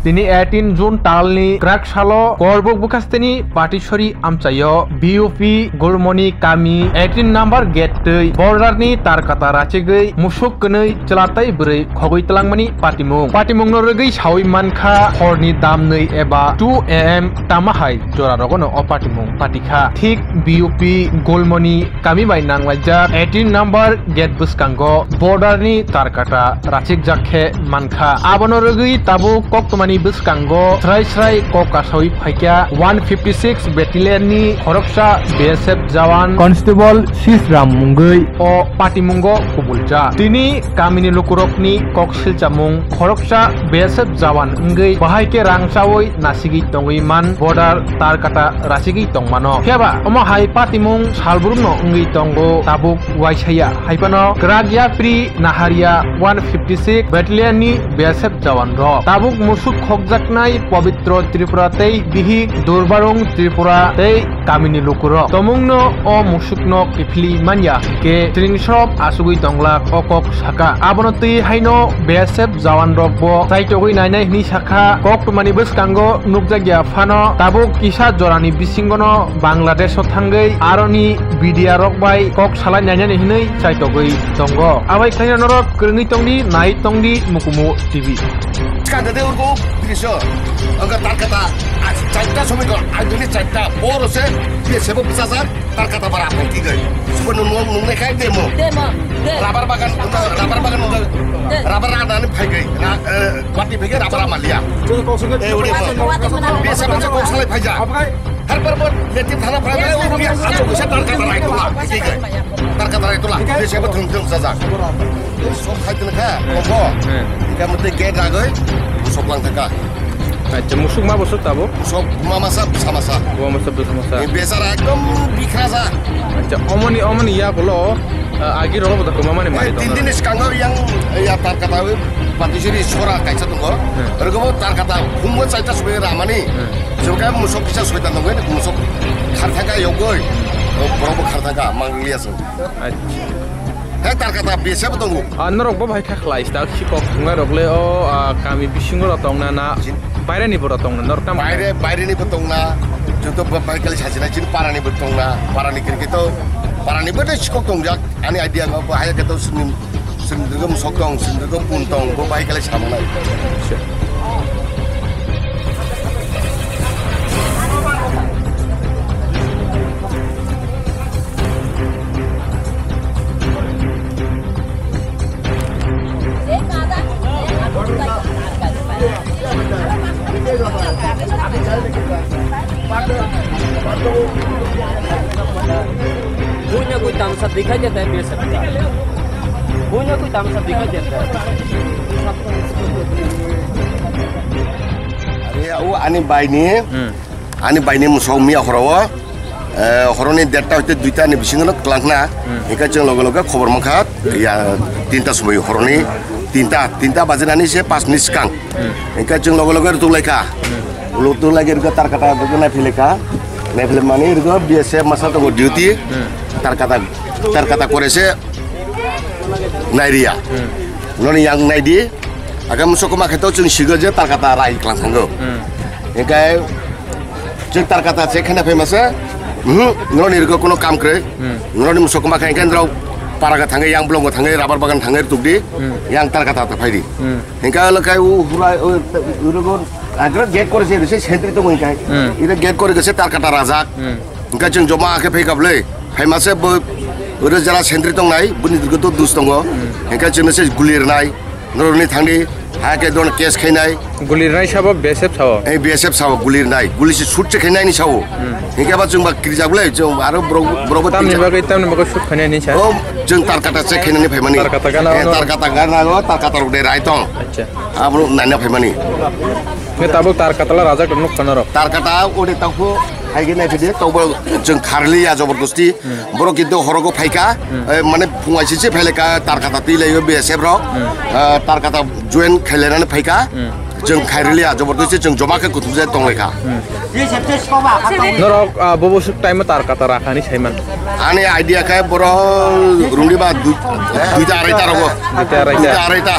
Tini 18 June talni krak salo korbuk bukasteni patisori amcayo BUP Golmoni kami 18 number gate border ni tarkata rachegei musuk kenei celatai beri khogoi telangmani patimung norogei sawi mankha horni damnei eba 2 am tamahai jorarogono o patimung patikha thik BUP Golmoni kami bai nanglajak 18 number gate buskango border ni tarkata rachik jakhe mankha abonorogei tabu koktomani buskango srai kokasawi phaikya 156 battalion ni khoroksa BSF jawan constable Sisram Mungei o patimungo kubulja tini kamini lukurokni koksilchamung khoroksa BSF jawan ngei bahaike rangsawi nasigi tongui man border tarkata rasigi tongmano pheba omo hai patimung salburumno ngei tongo tabuk waisaya haipano kragya pri naharia 156 battalion ni BSF jawan ro tabuk musuk khokjaknai pavitro Tripura tei bihi durbarung Tripura tei kamini lukuro tomungno o musukno kifli manya ke tringshop asugui tongla okok saka abonoti haino BSF jawan rokbo saitogui nainai ni saka koktumani buskango nukjagya fano tabuk kisa jorani bisingono Bangladesh o thangai aroni bidia rokbai kok salai nainai hinai saitogui tongo abai khaina norok krungi tongdi nai tongdi mukumu TV Kandade urgo bisa angka tarkata caita somiko aduni caita borose dia sebab besar tarkata berapa tiga sebelum nunggu kai demo rabar bagan rabar ada ni pagi wati pagi rabar amalia udah biasa macam kau salah pagi har perbot letif tanah perabai dia acuk bisa tarkata itulah tiga tarkata itulah dia sebab tunggu saja sok kai tu nak kau kamu tiga lagi musuk lang teka. Aja musuk mah busuk tabo. Musuk masa sama-sama. Masa bersama-sama. Biasa ekdom bikrasa. Aja omoni ya bolo. Agi rolo betul mama ni mari. Tintin sekarang yang ya tarkata patisiri suara kaisa tunggu. Ergo tarkata humut saja sebagai ramani. Sebagai musuk bisa sebagai tanggung musuk kartaka yogoi. Berapa kartaka manglias. Tarkata biasa betul. Norok bawa hai khlai stal sikok ngarok le o kami bisingo rotong na bayre ni borotong na norkam bayre ni betong na contoh bapak kali sajina cin para ni betong na para ni kita para ni beda sikok tongjak ani idea ngapa hai kita sendiri sokong sendiri puntong bapak kali sama na पुण्य कोई तामसा दिखाई देता है बेशक पुण्य कोई तामसा दिखाई देता है अरे वो ani bayi ni musau mia horowa horoni data itu duita ni bisingono kelangna ika jeng logo-logo khobar mangkat ya tinta semua horoni tinta bajenani se pas niskang ika jeng logo-logo itu leka lutu lagi juga tarkata itu naik mani itu biasa masa tunggu duty tarkata korese nairia noni yang naidi agak musuk mak itu jeng sigaja tarkata rai kelang tanggo ika jeng tarkata cek kena masa noni itu kono kam kre noni musuk mak ika ndrau para tangga yang belum tangga rabar bagan tangga tukdi yang tarkata terpaidi ika lekai hurai urugon agar get kore se sentri to mungkin ida get kore se tarkata razak engka jeng joma ke phai kablei phai mase ure jara sentri tong nai buni dugo to dus tongo engka jeng se gulir nai noroni thangdi ha ke don kes khainai gulir nai sabo BSF sabo gulir nai guli se shoot che khainai ni sabo engka ba jeng ba kirja blei jeng aro bro tam ni ba shoot khainai ni cha o jeng tarkata che khainai ni phai mani tarkata gana go tarkata ro de rai tong acha abro nana phai mani tabuk tarkata la raja nuk kanaro tarkata ode taku haige nai phide tobo jeng kharli ya jabardasti boro kintu horogo phaika mane phungai se phaileka tarkata ti lei BSF ro tarkata join khailena phaika jeng kharli ya jabardasti jeng joma ke kutuja tongleka norok bobo suk time tarkata rakhani saiman ani idea kai boro rundi ba duita araita rogo duita araita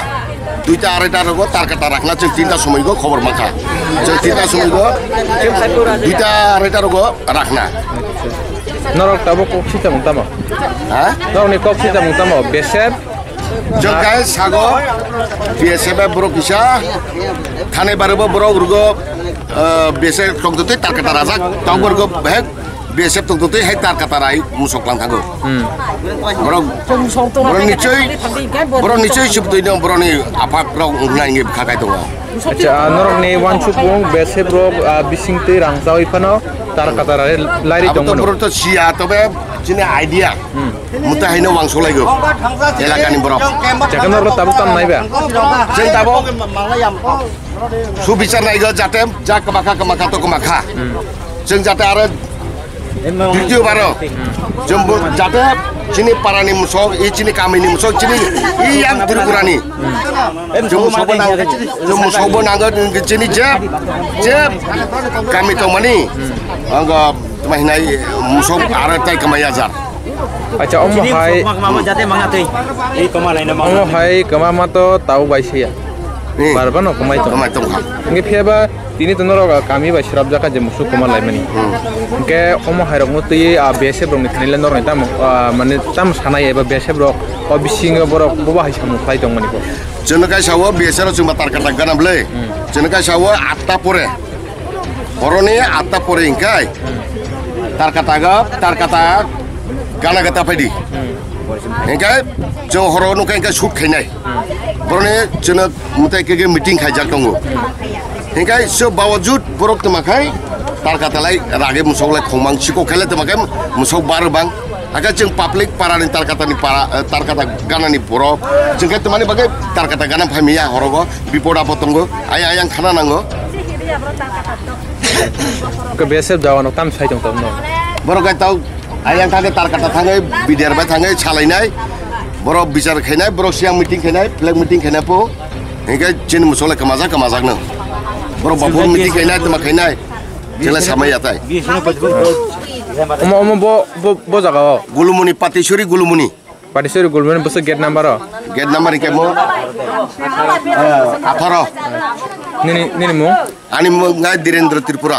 2টা 2:30 রোগ তার কাটা রাখনা जों 3টা সময় গো খবর মাখা जों 3টা সময় গো 2টা 2:30 রোগ রাখনা Norok tabo kok sita mutamo. ha Norok ni kok sita mutamo. Besep. जों गाय सागो बिएसएफ ब्रक किसा थाने बारबो ब्रक रुगो बिएसएफ तंगतोते तार काटा राजा तावबरगो हेक बिएसएफ तंगतोते हे तार काटा राय मुसकलां थागो ब्रक निचय सुबदैनो ब्रकनि आफाक ब्रक नायनि खागाय दङ Acha norok ni wan chupung besep rok bisingte rangsaw ifano tar kata lari dongmono. Book तो सिया तबे जिने आइडिया मुता हैनो वांसलायगो एलाकानि book Jangan norok tabo tam naiba. जों दाबो सुबिचार नायगो जाते जा कमाखा तो कमाखा जों जाते आरो द्वितीय बारो जों जाते चिनि पारानि मुसक इ चिनि गामिनि मुसक चिनि इ यां त्रिपुरानि जों मुसकबो नांगो चिनि जे गामि दंमानि आंगो माहिनाय मुसक आरो ताय कमाया jar Acha omo hai kama mato tau baisia. Barbano kamai to. कमाय दंखा Ngi phiaba tini to norok kami ba shrab jaka je musu koma laimani. Ke omo hai rok mutui besep rok ni thnile norok ni tam mane tam sanai eba besep rok o bisinga borok boba hai samu khai dongmani ko. जनकाय सावो बेसर जों तार काटा गानामले जनकाय सावो 8टा परे हरनि 8टा परे इंकाय तार काटा गाना गता फायदि इंकाय जों हरो नुका इंकाय सुख खायनाय बरने जों मुताय के मीटिंग खायजाक दङ इंकाय सो बावजुद बरक तमाखाय तार काटालाय रागे मुसौलाय खमां सिको खायलाय तमाखाय मुसौ बारबां Agak jeng publik parani tar kata ganani boro jeng ket mani bagai tar kata ganam famia horogo bipoda potonggo ayang khana nango Ke besep jawan tam sai jong tam no. boro gai tau ayang thane tar kata thangai bider bai thangai chalainai boro bicar khainai boro siang meeting khainai flag meeting khainai po engkai jin musola kamajak no boro babur meeting khainai tama khainai jela samai atai Omo bo jaga o. Gulumuni Patisuri Gulumuni. Patisuri gulmuni bose gate number o. Gate number ke mo 18. Nini mo? Ani mo ngai Direndra Tripura.